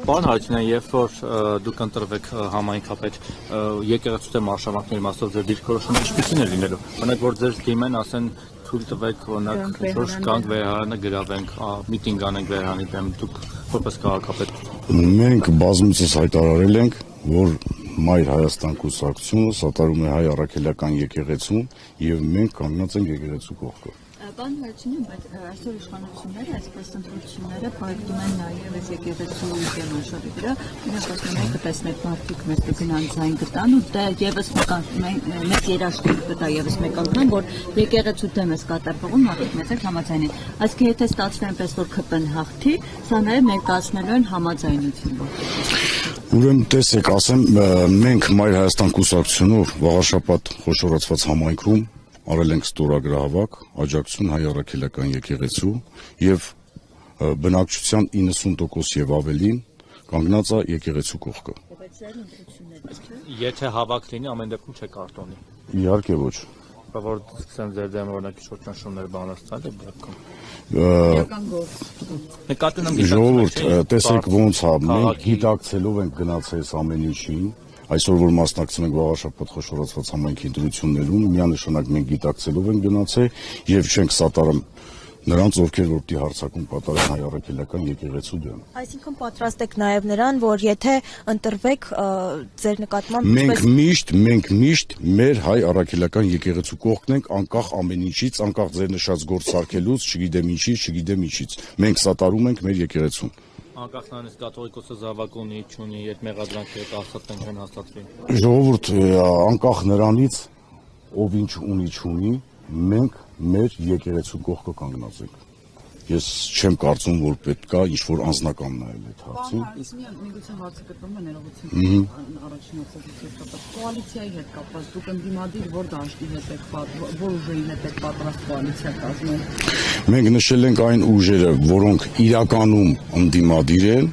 Պարոն Հարությունյան, երբ որ դուք ընտրվեք համայնքապետ, եկեղեցու դեմ արշավանքների մասով ձեր դիրքորոշումը ինչպիսին է լինելու։ Օրինակ, որ ձեզ դիմեն, ասեն թույլ տվեք, օրինակ, ինչ-որ գանք վերահանը գրավենք, միտինգ անենք վերահանի դեմ, դուք որպես քաղաքապետ։ Մենք բազմիցս հայտարարել ենք, որ Մայր Հայաստան կուսակցությունը սատարում է հայ առաքելական եկեղեցուն եւ մենք կանգնած ենք եկեղեցու կողքը։ Պարոն Հարությունյան, բայց այսօր իշխանությունները այսպես ընտրությունները պայքարում են նաև այս եկեղեցու դեմաշարի վրա, իրենք ասում են կտեսնեք մարդիկ մեծ ֆինանսային գտան ու դա եւս մեծ երաշխիք կտա եւս մեկ անգամ, որ եկեղեցու դեմ է կատարվում մարդիկ մեծ համաձայնին։ Այսինքն եթե ստացվի այնպես որ ԿՊ-ն հաղթի, սա նաև ներկայացնելու են համաձայնություն։ Ուրեմն տեսեք, ասեմ, մենք Մայր Հայաստան կուսակցությունով վաղաշաբաթ խոշորացված համայնքում արել ենք ստորագրահավաք, աջակցություն հայ առաքելական եկեղեցու եւ բնակչության 90% եւ ավելին կանգնած է եկեղեցու կողքը։ Եթե հավաք լինի, ամեն դեպքում չեք արտոնի։ Իհարկե ոչ։ Որ սկսեմ ձեր դեմ օրինակ շրջանշումներ բանաստալ է դեպքում։ Նկատի ունեմ ժողովուրդ, տեսեք ոնց է, մենք գիտակցելով ենք գնացել այս ամեն ինչին։ Այսօր որ մասնակցում ենք վաղաշաբաթ խոշորացված համայնքի ընտրություններում, միանշանակ մենք գիտակցելով ենք գնացել եւ չենք սատարում նրանց, ովքեր որ պիտի հարձակում կատարեն հայ առաքելական եկեղեցու դեմ։ Այսինքն պատրաստ եք նաեւ նրան, որ եթե ընտրվեք ձեր նկատմամբ մենք միշտ մեր հայ առաքելական եկեղեցու կողքն ենք, անկախ ամեն ինչից, անկախ ձեր նշած գործ սարքելուց, չգիտեմ ինչից, մենք սատարում ենք մեր եկեղեցուն։ Անկախ նրանից կաթողիկոսը զավակ ունի, չունի, այդ մեղադրանքերը կհաստատվեն, չեն հաստատվի։ Ժողովուրդ, անկախ նրանից, ով ինչ ունի, չունի, մենք մեր եկեղեցու կողքը կանգնած ենք։ Ես չեմ կարծում, որ պետք է ինչ-որ անձնական նայել այդ հարցին։ Իսկ միգուցե հարցը կտրվում է ներողություն առաջինացած կոալիցիայի հետ կապված դուք ընդդիմադիր որ դաշտի հետ եք որ ուժերի հետ եք պատրաստ կոալիցիա կազմել։ Մենք նշել ենք այն ուժերը, որոնք իրականում ընդդիմադիր են,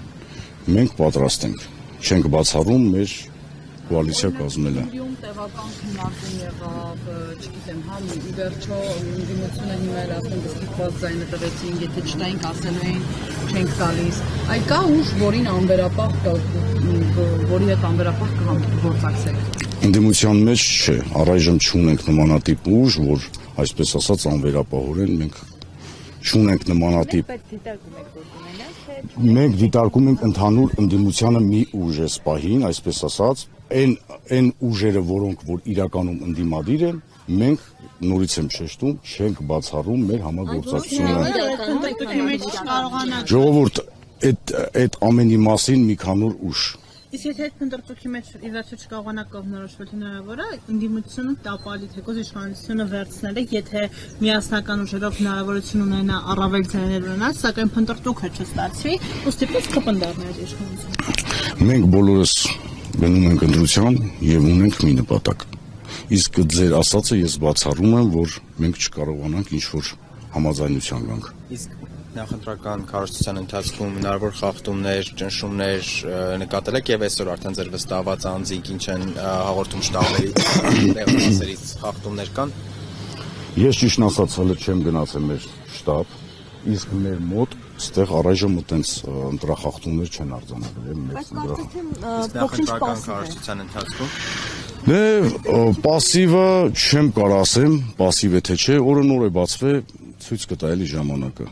մենք պատրաստ ենք, չենք բացառում մեր կոալիցիա կազմելը։ Տեղական քննարկում եղավ, չգիտեմ, հա, ի վերջո ընդդիմությունը հիմա էլ ասեն դստիկված ձայնը տվեցին, եթե չտայինք ասելու էին, չենք տալիս։ Այ կա ուժ, որին անվերապահ կա, որի հետ անվերապահ կգործակցեք։ Ընդդիմության մեջ չէ, առայժմ չունենք նմանատիպ ուժ, որ այսպես ասած անվերապահորեն մենք չունենք նմանատիպ։ Մենք դիտարկում ենք ընդհանուր ընդդիմությանը մի ուժ է սպահին, այսպես ասած, այն ուժերը, որոնք որ իրականում ընդդիմադիր են, մենք նորից եմ շեշտում, չենք բացառում մեր համագործակցությունը։ Ժողովուրդ, այդ ամենի մասին մի քանոր ուժ։ Իսկ եթե այդ փնտրտուքի մեջ ի վերջո չկարողանաք կողմնորոշվել, հնարավոր է ընդդիմությունը տապալի թեկոս իշխանությունը վերցնել է, եթե միասնական ուժերով հնարավորություն ունենա առավել ձայներ ունենալ, սակայն փնտրտուքը չստացվի, ուստի կպնդառներ իշխանությունը։ Մենք բոլորս գնում ենք ընտրության եւ ունենք մի նպատակ։ Իսկ ձեր ասածը ես բացառում եմ, որ մենք չկարողանանք ինչ-որ համաձայնության գանք։ Իսկ նախընտրական քարոզչության ընթացքում հնարավոր խախտումներ, ճնշումներ նկատել եք եւ այսօր արդեն ձեր վստահված անձինք ինչ են հաղորդում շտաբների տեղացիներից խախտումներ կան։ Ես ճիշտ ասած հələ չեմ գնացել մեր շտաբ, իսկ մեր մոտ ստեղ առայժմ այտենց ընտրախախտումներ չեն արձանագրվել մեծ նախընտրական քարոզչության ընթացքում։ Դե պասիվը չեմ կարող ասեմ, պասիվ է թե չէ, օրը նոր է բացվել, ցույց կտա էլի ժամանակը։